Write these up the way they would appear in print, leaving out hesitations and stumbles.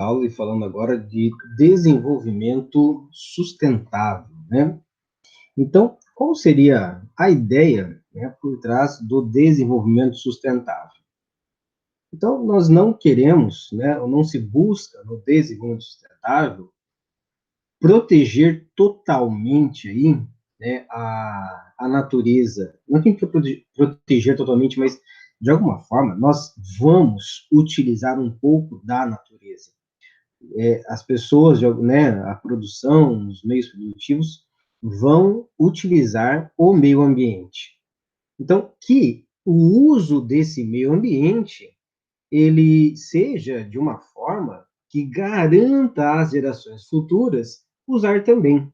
Paulo, e falando agora de desenvolvimento sustentável, né? Então, qual seria a ideia, né, por trás do desenvolvimento sustentável? Então, nós não queremos, né, ou não se busca no desenvolvimento sustentável proteger totalmente aí, né, a natureza. Não tem que proteger totalmente, mas de alguma forma nós vamos utilizar um pouco da natureza. As pessoas, né, a produção, os meios produtivos vão utilizar o meio ambiente. Então, que o uso desse meio ambiente ele seja de uma forma que garanta às gerações futuras usar também,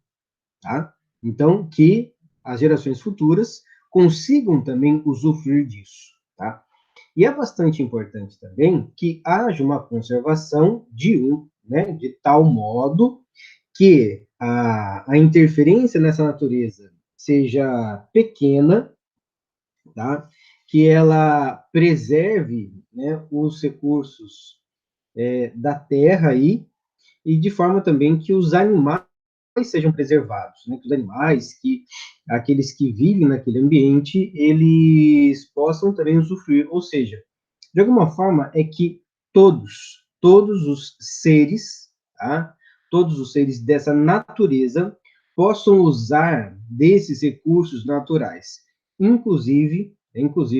tá? Então, que as gerações futuras consigam também usufruir disso, tá? E é bastante importante também que haja uma conservação né, de tal modo que a interferência nessa natureza seja pequena, tá? Que ela preserve, né, os recursos da terra aí, e de forma também que os animais sejam preservados, né? Que os animais, que aqueles que vivem naquele ambiente, eles possam também usufruir, ou seja, de alguma forma é que todos os seres, tá? Todos os seres dessa natureza possam usar desses recursos naturais, inclusive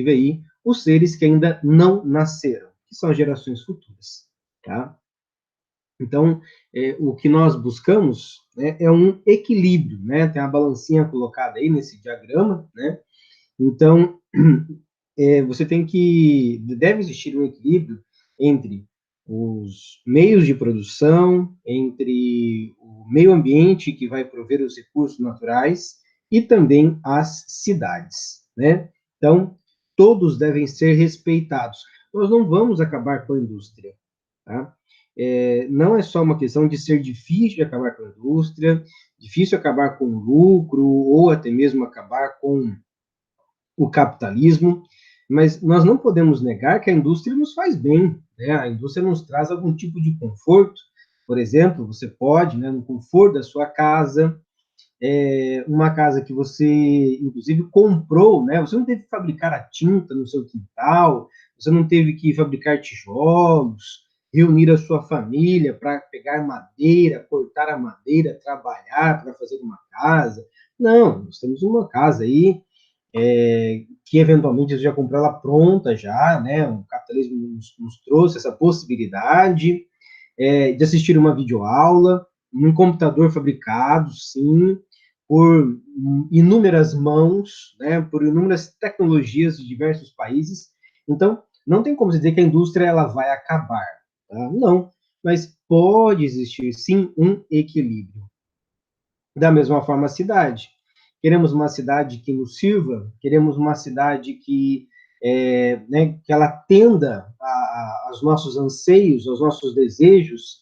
aí os seres que ainda não nasceram, que são as gerações futuras, tá? Então, o que nós buscamos, né, é um equilíbrio, né? Tem a balancinha colocada aí nesse diagrama, né? Então, você deve existir um equilíbrio entre os meios de produção, entre o meio ambiente que vai prover os recursos naturais e também as cidades, né? Então, todos devem ser respeitados. Nós não vamos acabar com a indústria, tá? Não é só uma questão de ser difícil de acabar com a indústria, difícil acabar com o lucro, ou até mesmo acabar com o capitalismo, mas nós não podemos negar que a indústria nos faz bem, né? A indústria nos traz algum tipo de conforto. Por exemplo, você pode, né, no conforto da sua casa, uma casa que você, inclusive, comprou, né? Você não teve que fabricar a tinta no seu quintal, você não teve que fabricar tijolos, reunir a sua família para pegar madeira, cortar a madeira, trabalhar para fazer uma casa. Não, nós temos uma casa aí que eventualmente você já comprou ela pronta já, né? O capitalismo nos trouxe essa possibilidade de assistir uma videoaula, num computador fabricado, sim, por inúmeras mãos, né? Por inúmeras tecnologias de diversos países. Então, não tem como dizer que a indústria ela vai acabar, tá? Não, mas pode existir sim um equilíbrio. Da mesma forma, a cidade. Queremos uma cidade que nos sirva, queremos uma cidade né, que ela atenda aos nossos anseios, aos nossos desejos,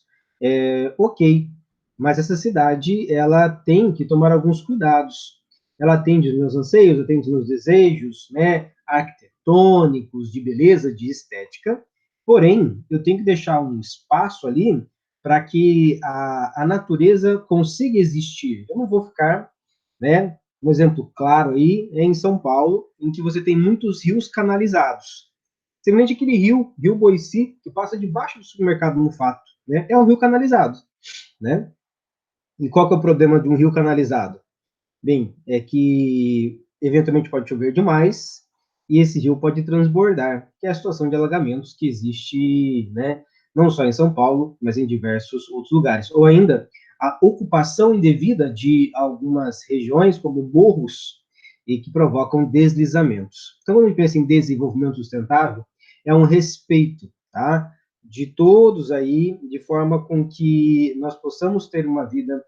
ok. Mas essa cidade, ela tem que tomar alguns cuidados. Ela atende os meus anseios, atende os meus desejos, né, arquitetônicos, de beleza, de estética. Porém, eu tenho que deixar um espaço ali para que a natureza consiga existir. Eu não vou ficar, né? Um exemplo claro aí é em São Paulo, em que você tem muitos rios canalizados. Semelhante aquele rio Boici, que passa debaixo do supermercado Mufato, né? É um rio canalizado, né? E qual que é o problema de um rio canalizado? Bem, é que eventualmente pode chover demais e esse rio pode transbordar, que é a situação de alagamentos que existe, né, não só em São Paulo, mas em diversos outros lugares. Ou ainda, a ocupação indevida de algumas regiões, como morros, e que provocam deslizamentos. Então, quando a gente pensa em desenvolvimento sustentável, é um respeito, tá? De todos aí, de forma com que nós possamos ter uma vida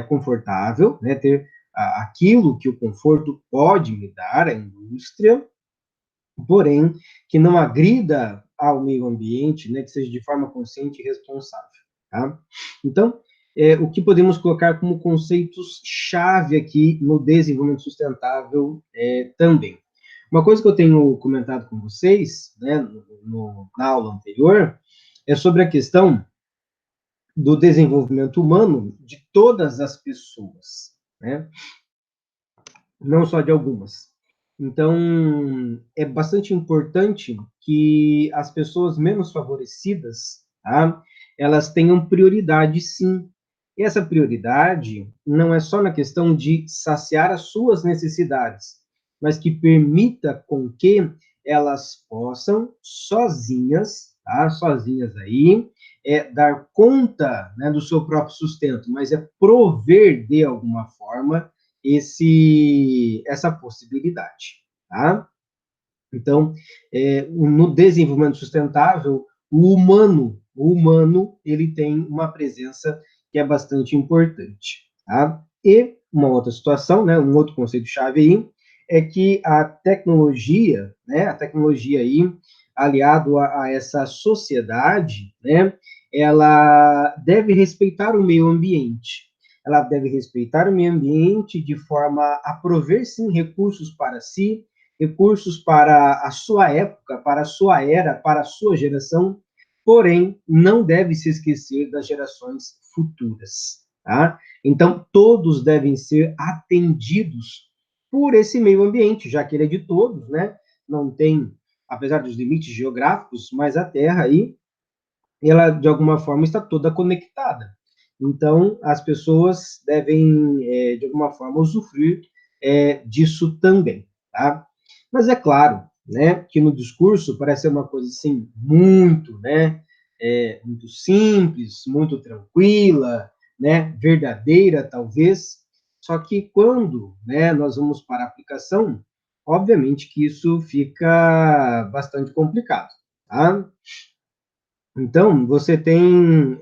confortável, né? Ter aquilo que o conforto pode me dar, a indústria, porém, que não agrida ao meio ambiente, né, que seja de forma consciente e responsável. Tá? Então, o que podemos colocar como conceitos-chave aqui no desenvolvimento sustentável também. Uma coisa que eu tenho comentado com vocês, né, na aula anterior, é sobre a questão do desenvolvimento humano de todas as pessoas, né? Não só de algumas. Então, é bastante importante que as pessoas menos favorecidas, tá? Elas tenham prioridade, sim. E essa prioridade não é só na questão de saciar as suas necessidades, mas que permita com que elas possam sozinhas, tá? Sozinhas aí, dar conta, né, do seu próprio sustento, mas é prover de alguma forma essa possibilidade, tá? Então, no desenvolvimento sustentável, o humano, ele tem uma presença que é bastante importante, tá? E uma outra situação, né, um outro conceito-chave aí, é que a tecnologia aí, aliado a essa sociedade, né, ela deve respeitar o meio ambiente. Ela deve respeitar o meio ambiente de forma a prover, sim, recursos para si, recursos para a sua época, para a sua era, para a sua geração, porém, não deve se esquecer das gerações futuras, tá? Então, todos devem ser atendidos por esse meio ambiente, já que ele é de todos, né? Não tem, apesar dos limites geográficos, mas a Terra aí, ela, de alguma forma, está toda conectada. Então, as pessoas devem, de alguma forma, usufruir disso também, tá? Mas é claro, né, que no discurso parece ser uma coisa, assim, muito, né, muito simples, muito tranquila, né, verdadeira, talvez, só que quando, né, nós vamos para a aplicação, obviamente que isso fica bastante complicado, tá? Então, você tem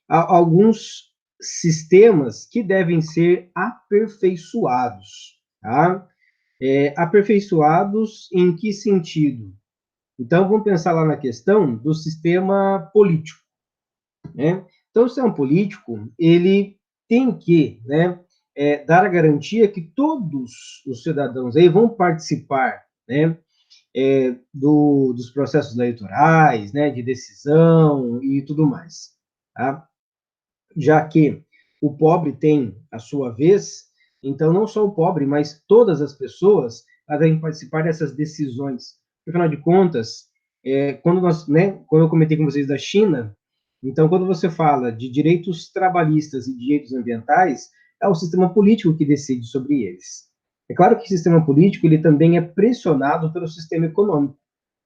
alguns sistemas que devem ser aperfeiçoados, tá? Aperfeiçoados em que sentido? Então, vamos pensar lá na questão do sistema político, né? Então, o sistema político, ele tem que, né, dar a garantia que todos os cidadãos aí vão participar, né, dos processos eleitorais, né, de decisão e tudo mais, tá? Já que o pobre tem a sua vez, então não só o pobre, mas todas as pessoas devem participar dessas decisões. Afinal de contas, quando eu comentei com vocês da China, então quando você fala de direitos trabalhistas e direitos ambientais, é o sistema político que decide sobre eles. É claro que o sistema político ele também é pressionado pelo sistema econômico.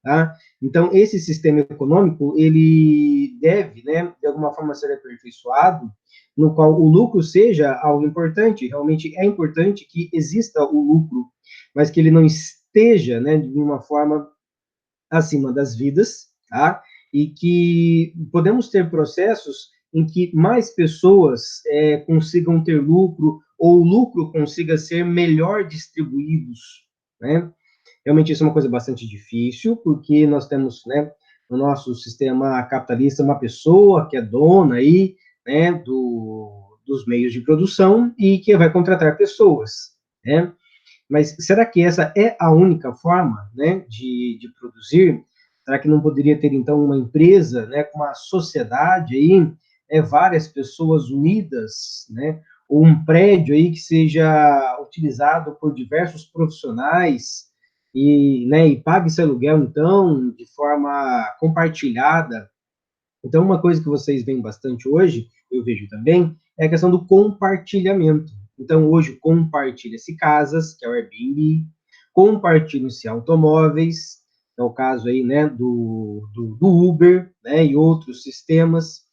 Tá? Então, esse sistema econômico, ele deve, né, de alguma forma, ser aperfeiçoado, no qual o lucro seja algo importante, realmente é importante que exista o lucro, mas que ele não esteja, né, de uma forma acima das vidas, tá? E que podemos ter processos em que mais pessoas consigam ter lucro, ou o lucro consiga ser melhor distribuídos, né? Realmente isso é uma coisa bastante difícil, porque nós temos, né, no nosso sistema capitalista, uma pessoa que é dona aí, né, dos meios de produção e que vai contratar pessoas, né? Mas será que essa é a única forma, né, de produzir? Será que não poderia ter, então, uma empresa, né, com uma sociedade aí, várias pessoas unidas, né, ou um prédio aí que seja utilizado por diversos profissionais e pague esse aluguel, então, de forma compartilhada? Então, uma coisa que vocês veem bastante hoje, eu vejo também, é a questão do compartilhamento. Então, hoje, compartilha-se casas, que é o Airbnb, compartilham-se automóveis, que é o caso aí, né, do Uber, né, e outros sistemas.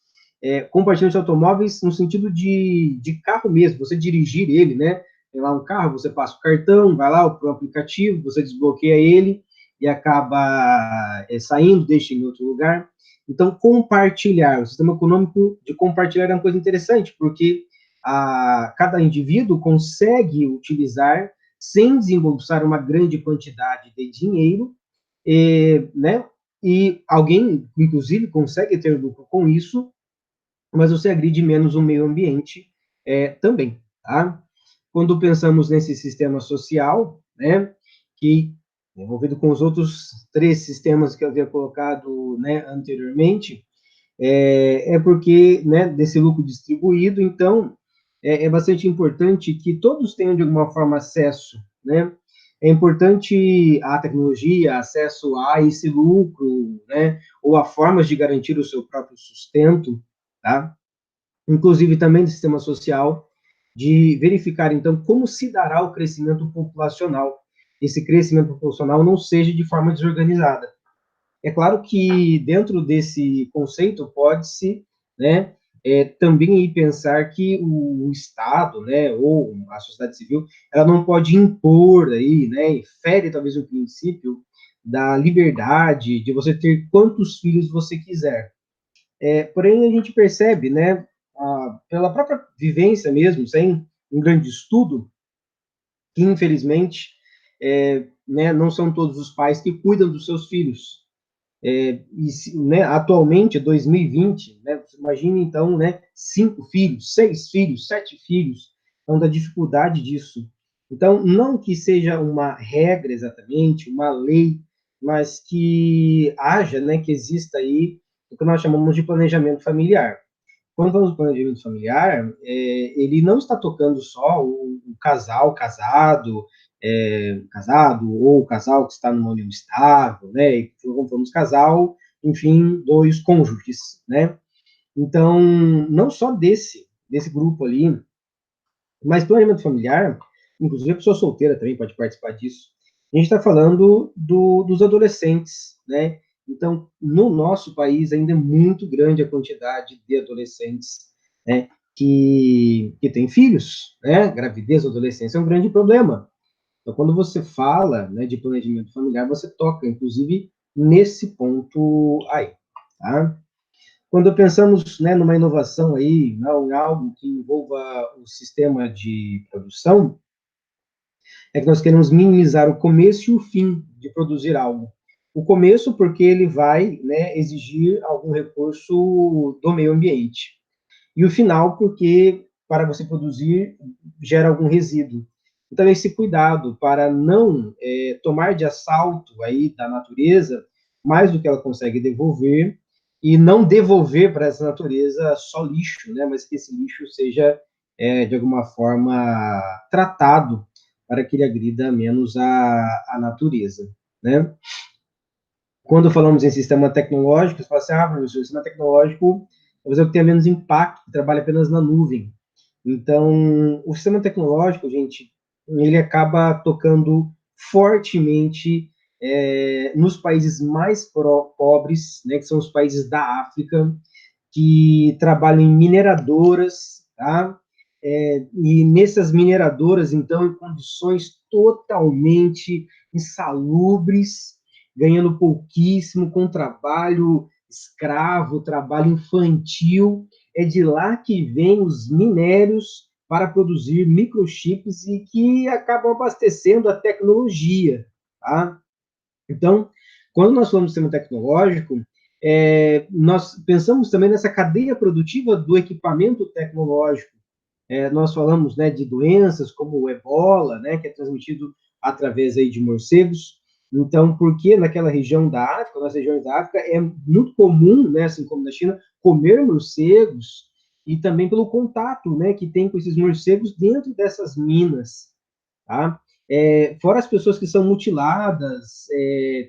Compartilham-se automóveis no sentido de carro mesmo, você dirigir ele, né, tem lá um carro, você passa o cartão, vai lá pro aplicativo, você desbloqueia ele e acaba saindo, deixa em outro lugar. Então, compartilhar, o sistema econômico de compartilhar é uma coisa interessante, porque cada indivíduo consegue utilizar, sem desembolsar uma grande quantidade de dinheiro, né? E alguém, inclusive, consegue ter lucro com isso, mas você agride menos o meio ambiente também, tá? Quando pensamos nesse sistema social, né, que envolvido com os outros três sistemas que eu havia colocado, né, anteriormente, é porque, né, desse lucro distribuído, então, é bastante importante que todos tenham, de alguma forma, acesso, né? É importante a tecnologia, acesso a esse lucro, né? Ou a formas de garantir o seu próprio sustento, tá? Inclusive também do sistema social, de verificar, então, como se dará o crescimento populacional. Esse crescimento populacional não seja de forma desorganizada. É claro que dentro desse conceito pode-se, né, também aí pensar que o Estado, né, ou a sociedade civil, ela não pode impor aí, né, e fere talvez o princípio da liberdade de você ter quantos filhos você quiser. Porém, a gente percebe, né, pela própria vivência mesmo, sem um grande estudo, que infelizmente, né, não são todos os pais que cuidam dos seus filhos. Né, atualmente, 2020, né, imagine então, né, 5 filhos, 6 filhos, 7 filhos, então da dificuldade disso. Então, não que seja uma regra exatamente, uma lei, mas que haja, né, que exista aí o que nós chamamos de planejamento familiar. Quando falamos de planejamento familiar, ele não está tocando só o casal casado, ou o casal que está numa união estável, né? E quando falamos casal, enfim, dois cônjuges, né? Então, não só desse grupo ali, mas planejamento familiar, inclusive a pessoa solteira também pode participar disso. A gente está falando dos adolescentes, né? Então, no nosso país ainda é muito grande a quantidade de adolescentes, né, que têm filhos, né? Gravidez, adolescência é um grande problema. Então, quando você fala, né, de planejamento familiar, você toca, inclusive, nesse ponto aí, tá? Quando pensamos, né, numa inovação aí, não, em algo que envolva o sistema de produção, é que nós queremos minimizar o começo e o fim de produzir algo. O começo, porque ele vai, né, exigir algum recurso do meio ambiente. E o final, porque para você produzir, gera algum resíduo. Então, esse cuidado para não tomar de assalto aí da natureza mais do que ela consegue devolver, e não devolver para essa natureza só lixo, né? Mas que esse lixo seja, de alguma forma, tratado para que ele agrida menos a natureza, né? Quando falamos em sistema tecnológico, você fala assim, professor, o sistema tecnológico talvez é o que tenha menos impacto, que trabalha apenas na nuvem. Então, o sistema tecnológico, gente, ele acaba tocando fortemente nos países mais pobres, né, que são os países da África, que trabalham em mineradoras, tá? E nessas mineradoras, então, em condições totalmente insalubres, ganhando pouquíssimo, com trabalho escravo, trabalho infantil. É de lá que vêm os minérios para produzir microchips e que acabam abastecendo a tecnologia, tá? Então, quando nós falamos de sistema tecnológico, nós pensamos também nessa cadeia produtiva do equipamento tecnológico. Nós falamos, né, de doenças como o ebola, né, que é transmitido através aí de morcegos. Então, porque naquela região da África, nas regiões da África, é muito comum, né, assim como na China, comer morcegos, e também pelo contato, né, que tem com esses morcegos dentro dessas minas, tá? Fora as pessoas que são mutiladas,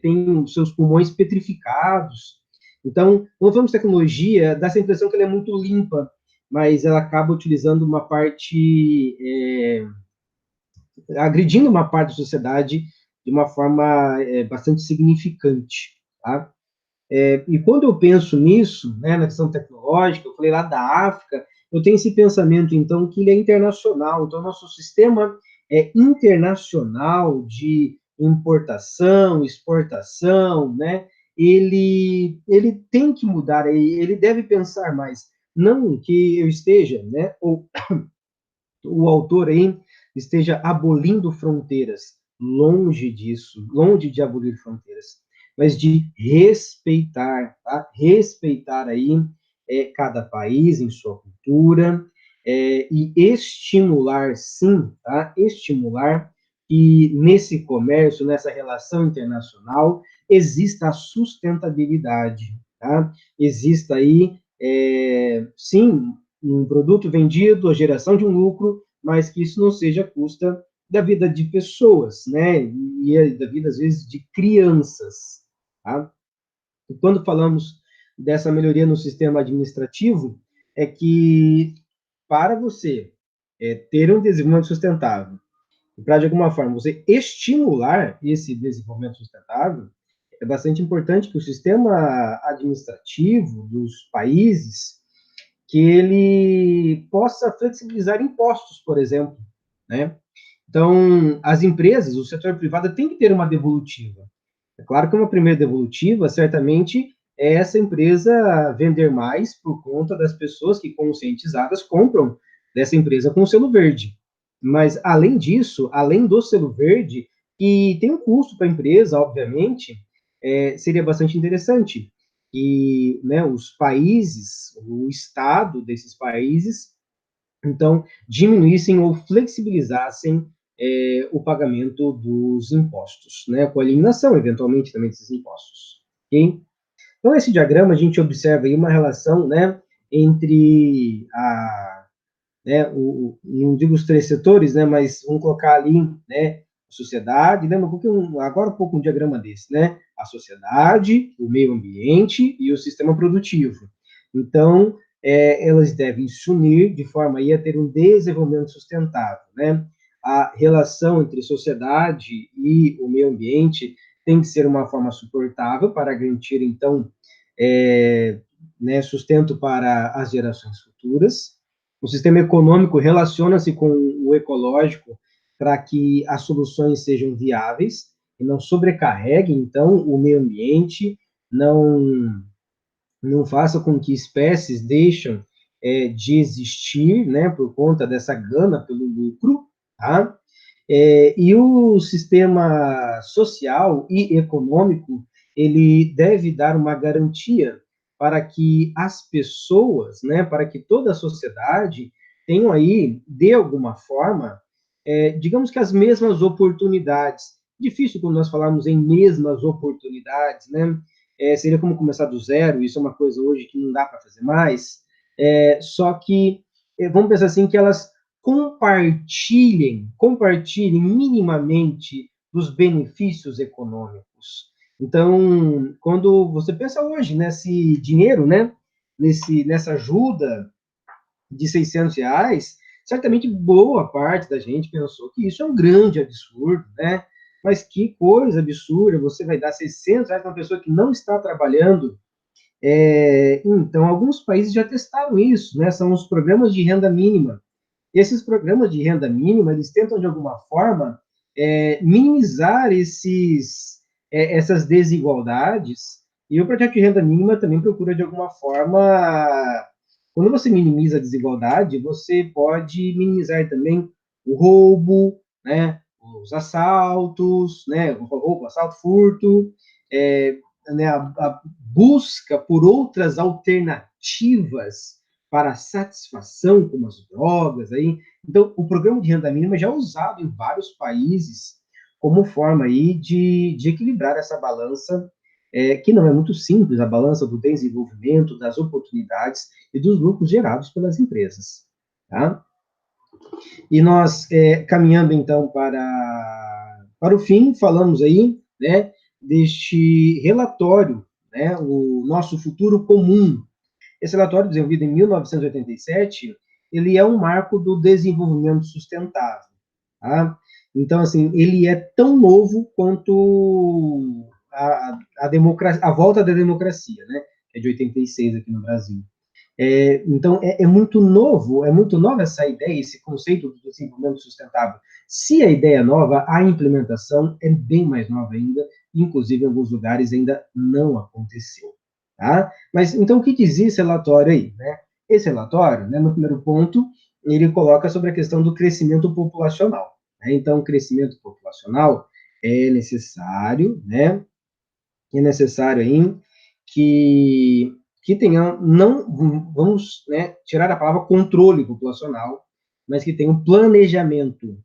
têm seus pulmões petrificados. Então, quando falamos de tecnologia, dá essa impressão que ela é muito limpa, mas ela acaba utilizando uma parte, agredindo uma parte da sociedade de uma forma bastante significante, tá? E quando eu penso nisso, né, na questão tecnológica, eu falei lá da África, eu tenho esse pensamento, então, que ele é internacional. Então, nosso sistema é internacional de importação, exportação, né? Ele tem que mudar, ele deve pensar mais. Não que eu esteja, né, ou o autor aí esteja abolindo fronteiras. Longe disso, longe de abolir fronteiras, mas de respeitar, tá? Respeitar aí cada país em sua cultura e estimular, sim, tá? Estimular que nesse comércio, nessa relação internacional, exista a sustentabilidade, tá? Exista aí sim, um produto vendido, a geração de um lucro, mas que isso não seja à custa da vida de pessoas, né? E da vida, às vezes, de crianças, tá? E quando falamos dessa melhoria no sistema administrativo, é que para você ter um desenvolvimento sustentável, e para, de alguma forma, você estimular esse desenvolvimento sustentável, é bastante importante que o sistema administrativo dos países que ele possa flexibilizar impostos, por exemplo, né? Então, as empresas, o setor privado tem que ter uma devolutiva. É claro que uma primeira devolutiva, certamente, é essa empresa vender mais por conta das pessoas que, conscientizadas, compram dessa empresa com o selo verde. Mas, além disso, além do selo verde, que tem um custo para a empresa, obviamente, seria bastante interessante que, né, os países, o Estado desses países, então, diminuíssem ou flexibilizassem o pagamento dos impostos, né, com a eliminação, eventualmente, também desses impostos. Okay? Então, esse diagrama, a gente observa aí uma relação, né, entre não digo os três setores, né, mas vamos colocar ali, né, a sociedade, lembra agora um pouco um diagrama desse, né, a sociedade, o meio ambiente e o sistema produtivo. Então, elas devem se unir de forma aí a ter um desenvolvimento sustentável, né? A relação entre sociedade e o meio ambiente tem que ser uma forma suportável para garantir, então, né, sustento para as gerações futuras. O sistema econômico relaciona-se com o ecológico para que as soluções sejam viáveis e não sobrecarreguem, então, o meio ambiente, não faça com que espécies deixem de existir, né, por conta dessa gana pelo lucro, tá? E o sistema social e econômico, ele deve dar uma garantia para que as pessoas, né, para que toda a sociedade tenham aí, de alguma forma, digamos que as mesmas oportunidades. Difícil quando nós falamos em mesmas oportunidades, né? Seria como começar do zero, isso é uma coisa hoje que não dá para fazer mais. Só que, vamos pensar assim, que elas compartilhem minimamente dos benefícios econômicos. Então, quando você pensa hoje nesse dinheiro, né, nessa ajuda de R$ 600, certamente boa parte da gente pensou que isso é um grande absurdo, né? Mas que coisa absurda, você vai dar R$ 600 para uma pessoa que não está trabalhando. Então, alguns países já testaram isso, né? São os programas de renda mínima. Esses programas de renda mínima, eles tentam, de alguma forma, minimizar essas desigualdades, e o projeto de renda mínima também procura, de alguma forma, quando você minimiza a desigualdade, você pode minimizar também o roubo, né, os assaltos, né, o roubo, assalto, furto, né, a busca por outras alternativas para satisfação, como as drogas. Aí. Então, o programa de renda mínima já é usado em vários países como forma aí de equilibrar essa balança, que não é muito simples, a balança do desenvolvimento, das oportunidades e dos lucros gerados pelas empresas. Tá? E nós, caminhando então para o fim, falamos aí, né, deste relatório, né, o nosso futuro comum. Esse relatório, desenvolvido em 1987, ele é um marco do desenvolvimento sustentável. Tá? Então, assim, ele é tão novo quanto a volta da democracia, né? É de 86 aqui no Brasil. Então, é muito nova essa ideia, esse conceito do desenvolvimento sustentável. Se a ideia é nova, a implementação é bem mais nova ainda, inclusive em alguns lugares ainda não aconteceu. Tá? Mas, então, o que dizia esse relatório aí? Né? Esse relatório, né, no primeiro ponto, ele coloca sobre a questão do crescimento populacional. Né? Então, o crescimento populacional é necessário, né? É necessário aí que tenha, não vamos, né, tirar a palavra controle populacional, mas que tenha um planejamento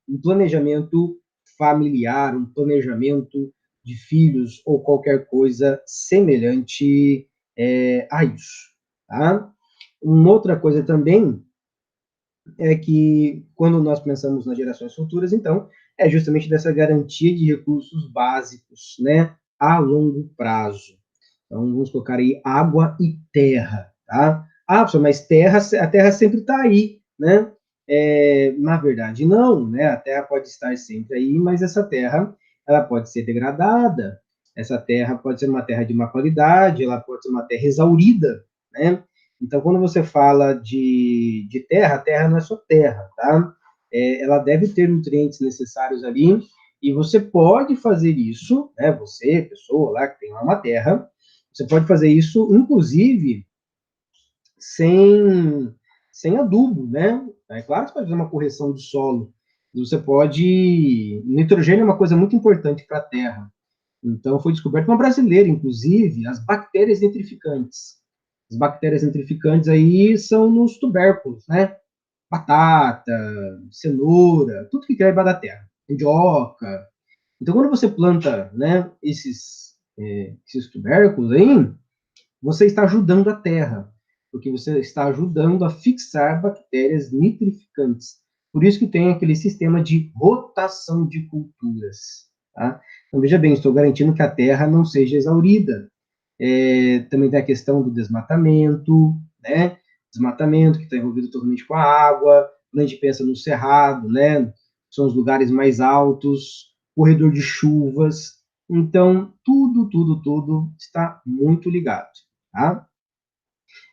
familiar, um planejamento de filhos ou qualquer coisa semelhante a isso. Tá? uma outra coisa também é que, quando nós pensamos nas gerações futuras, então, é justamente dessa garantia de recursos básicos, né, a longo prazo. Então, vamos colocar aí água e terra, tá? Ah, professor, mas a terra sempre está aí, né? Na verdade, não, né? A terra pode estar sempre aí, mas essa terra, ela pode ser degradada, essa terra pode ser uma terra de má qualidade, ela pode ser uma terra exaurida, né? Então, quando você fala de terra, a terra não é só terra, tá? Ela deve ter nutrientes necessários ali, e você pode fazer isso, né? Você, pessoa lá que tem lá uma terra, você pode fazer isso, inclusive, sem, sem adubo, né? É claro que você pode fazer uma correção de solo. Você pode. Nitrogênio é uma coisa muito importante para a terra. Então, foi descoberto uma brasileira, inclusive, as bactérias nitrificantes. As bactérias nitrificantes aí são nos tubérculos, né? Batata, cenoura, tudo que cai da terra. Mandioca. Então, quando você planta, né, esses tubérculos aí, você está ajudando a terra, porque você está ajudando a fixar bactérias nitrificantes. Por isso que tem aquele sistema de rotação de culturas. Tá? Então, veja bem, estou garantindo que a terra não seja exaurida. Também tem a questão do desmatamento, né? Desmatamento que está envolvido totalmente com a água. Quando a gente pensa no cerrado, né? São os lugares mais altos, corredor de chuvas. Então, tudo está muito ligado. Tá?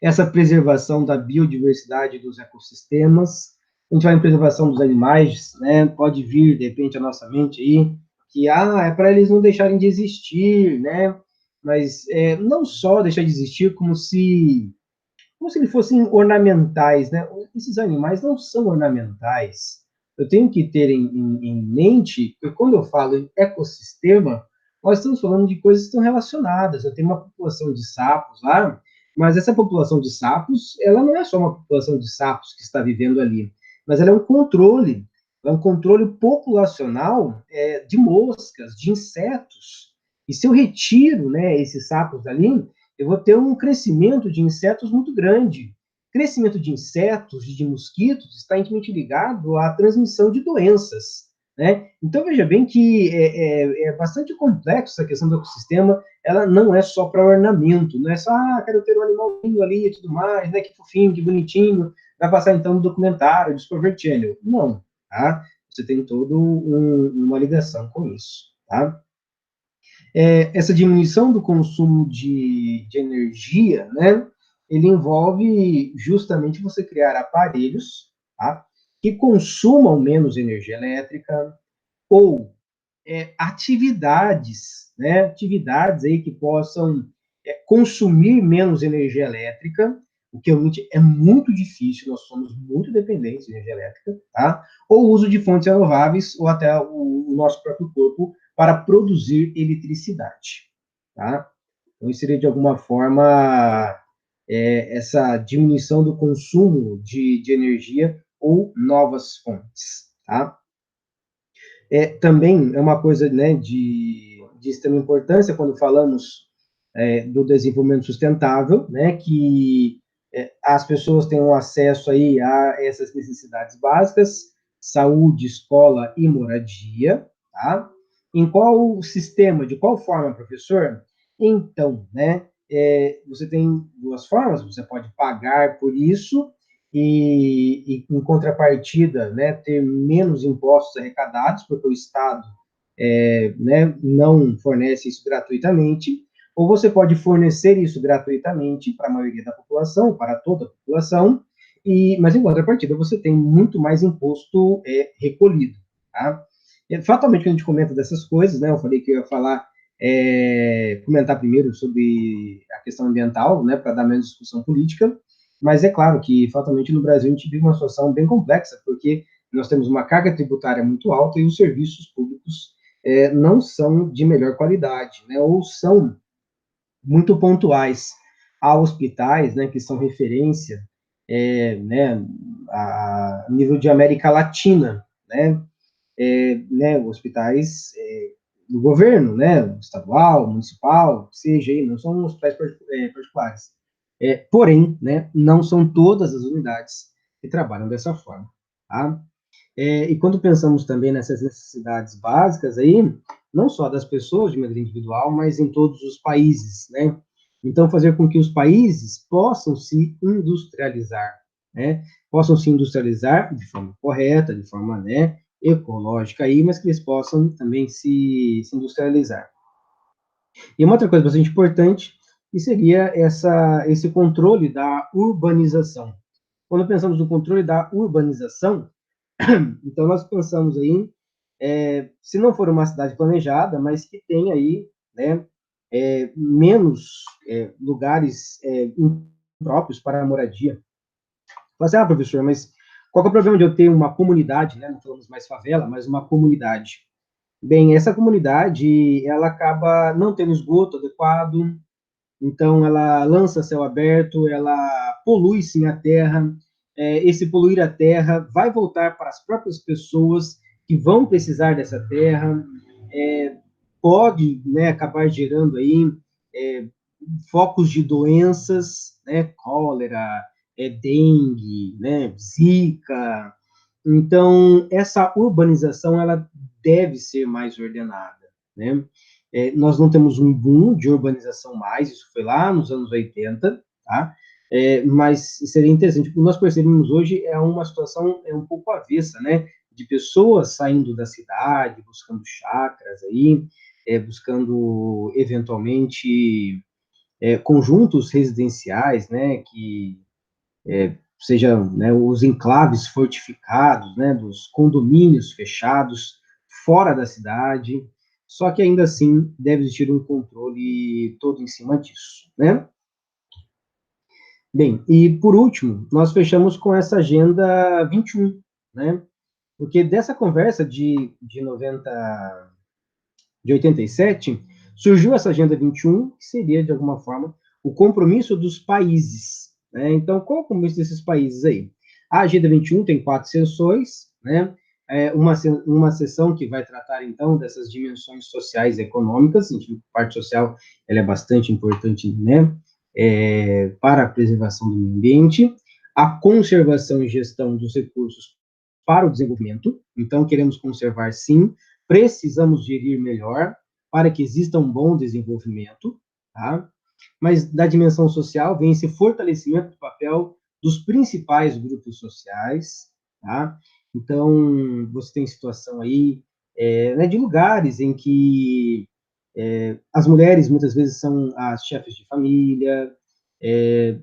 Essa preservação da biodiversidade dos ecossistemas, a gente vai em preservação dos animais, né? Pode vir, de repente, à nossa mente aí, que é para eles não deixarem de existir, né? Mas não só deixar de existir como se eles fossem ornamentais, né? Esses animais não são ornamentais. Eu tenho que ter em mente que, quando eu falo em ecossistema, nós estamos falando de coisas que estão relacionadas. Eu tenho uma população de sapos lá, mas essa população de sapos, ela não é só uma população de sapos que está vivendo ali, mas ela é um controle populacional de moscas, de insetos. E se eu retiro, né, esses sapos dali, eu vou ter um crescimento de insetos muito grande. Crescimento de insetos, de mosquitos, está intimamente ligado à transmissão de doenças. Né? Então, veja bem que é bastante complexo essa questão do ecossistema, ela não é só para ornamento, não é só, quero ter um animalzinho ali e tudo mais, né? Que fofinho, que bonitinho, vai passar então no documentário, Discovery Channel. Não, tá? Você tem toda uma ligação com isso, tá? Essa diminuição do consumo de energia, né, ele envolve justamente você criar aparelhos, tá, que consumam menos energia elétrica, ou atividades aí que possam consumir menos energia elétrica, o que realmente é muito difícil, nós somos muito dependentes de energia elétrica, tá? Ou o uso de fontes renováveis, ou até o nosso próprio corpo para produzir eletricidade, tá? Então, isso seria, de alguma forma, essa diminuição do consumo de energia ou novas fontes, tá? Também é uma coisa, né, de extrema importância quando falamos do desenvolvimento sustentável, né, que as pessoas tenham acesso aí a essas necessidades básicas, saúde, escola e moradia, tá? Em qual sistema, de qual forma, professor? Então, né, você tem duas formas, você pode pagar por isso e em contrapartida, né, ter menos impostos arrecadados, porque o Estado né, não fornece isso gratuitamente, ou você pode fornecer isso gratuitamente para a maioria da população, para toda a população, mas em contrapartida você tem muito mais imposto recolhido. Tá? Fatalmente, quando a gente comenta dessas coisas, né, eu falei que eu ia falar, comentar primeiro sobre a questão ambiental, né, para dar menos discussão política, mas é claro que, fatalmente, no Brasil a gente vive uma situação bem complexa, porque nós temos uma carga tributária muito alta e os serviços públicos não são de melhor qualidade, né, ou são muito pontuais. Há hospitais, né, que são referência, né, a nível de América Latina, né, hospitais do governo, né, estadual, municipal, seja aí, não são hospitais particulares. Porém, né, não são todas as unidades que trabalham dessa forma, tá? E quando pensamos também nessas necessidades básicas aí, não só das pessoas de maneira individual, mas em todos os países, né? Então, fazer com que os países possam se industrializar, né? Possam se industrializar de forma correta, de forma, né, ecológica aí, mas que eles possam também se industrializar. E uma outra coisa bastante importante, que seria esse controle da urbanização. Quando pensamos no controle da urbanização, então nós pensamos aí, se não for uma cidade planejada, mas que tenha aí, né, menos lugares próprios para a moradia. Você, professor, mas qual é o problema de eu ter uma comunidade, né, não falamos mais favela, mas uma comunidade? Bem, essa comunidade, ela acaba não tendo esgoto adequado, então ela lança a céu aberto, ela polui sim a terra, esse poluir a terra vai voltar para as próprias pessoas que vão precisar dessa terra, pode, né, acabar gerando aí é, focos de doenças, né, cólera, dengue, né, zika. Então, essa urbanização, ela deve ser mais ordenada, né? Nós não temos um boom de urbanização mais, isso foi lá nos anos 80, tá? Mas seria interessante, o que nós percebemos hoje é uma situação um pouco avessa, né? De pessoas saindo da cidade, buscando chácaras aí, buscando, eventualmente, conjuntos residenciais, né? Que sejam, né, os enclaves fortificados, né, dos condomínios fechados fora da cidade, só que ainda assim deve existir um controle todo em cima disso, né? Bem, e por último, nós fechamos com essa agenda 21, né? Porque dessa conversa de 90, de 87, surgiu essa agenda 21, que seria, de alguma forma, o compromisso dos países, né? Então, qual é o compromisso desses países aí? A agenda 21 tem 4 sessões, né? Uma sessão que vai tratar, então, dessas dimensões sociais e econômicas, a parte social ela é bastante importante, né? Para a preservação do meio ambiente, a conservação e gestão dos recursos para o desenvolvimento, então queremos conservar sim, precisamos gerir melhor para que exista um bom desenvolvimento, tá? Mas da dimensão social vem esse fortalecimento do papel dos principais grupos sociais, tá? Então, você tem situação aí, né, de lugares em que as mulheres muitas vezes são as chefes de família,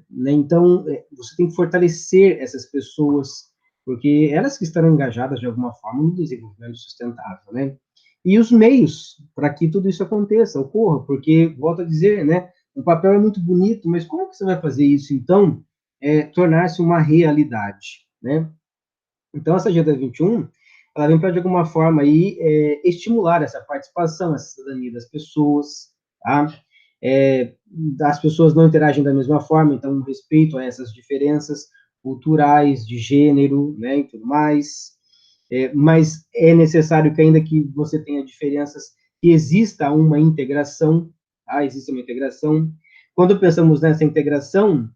né, então você tem que fortalecer essas pessoas, porque elas que estarão engajadas de alguma forma no desenvolvimento sustentável, né? E os meios para que tudo isso aconteça, ocorra, porque, volto a dizer, né, o papel é muito bonito, mas como que você vai fazer isso, então, tornar-se uma realidade, né? Então, essa Agenda 21, ela vem para, de alguma forma, aí, estimular essa participação, essa cidadania das pessoas, tá? As pessoas não interagem da mesma forma, então, um respeito a essas diferenças culturais, de gênero, né, e tudo mais. Mas é necessário que, ainda que você tenha diferenças, que exista uma integração, tá? Existe uma integração. Quando pensamos nessa integração,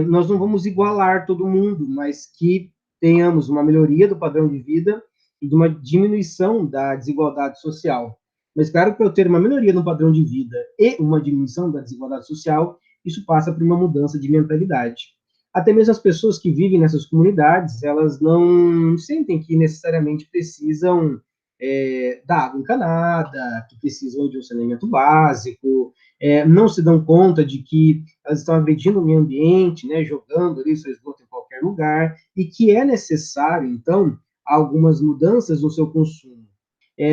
nós não vamos igualar todo mundo, mas que tenhamos uma melhoria do padrão de vida e de uma diminuição da desigualdade social. Mas claro que para eu ter uma melhoria no padrão de vida e uma diminuição da desigualdade social, isso passa por uma mudança de mentalidade. Até mesmo as pessoas que vivem nessas comunidades, elas não sentem que necessariamente precisam da água encanada, que precisam de um saneamento básico, não se dão conta de que elas estão agredindo o meio ambiente, né, jogando ali seu esgoto em qualquer lugar, e que é necessário, então, algumas mudanças no seu consumo.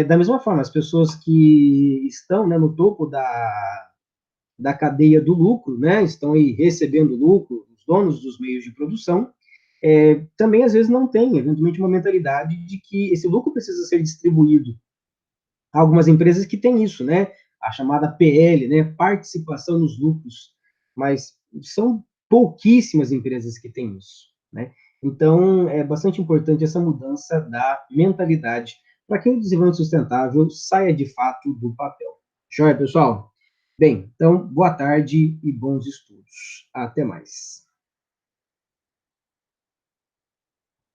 Da mesma forma, as pessoas que estão, né, no topo da cadeia do lucro, né, estão aí recebendo lucro, os donos dos meios de produção, também às vezes não têm, eventualmente, uma mentalidade de que esse lucro precisa ser distribuído. Há algumas empresas que têm isso, né, a chamada PL, né, participação nos lucros, mas são pouquíssimas empresas que têm isso, né? Então, é bastante importante essa mudança da mentalidade para que o desenvolvimento sustentável saia de fato do papel. Joia, pessoal? Bem, então, boa tarde e bons estudos. Até mais.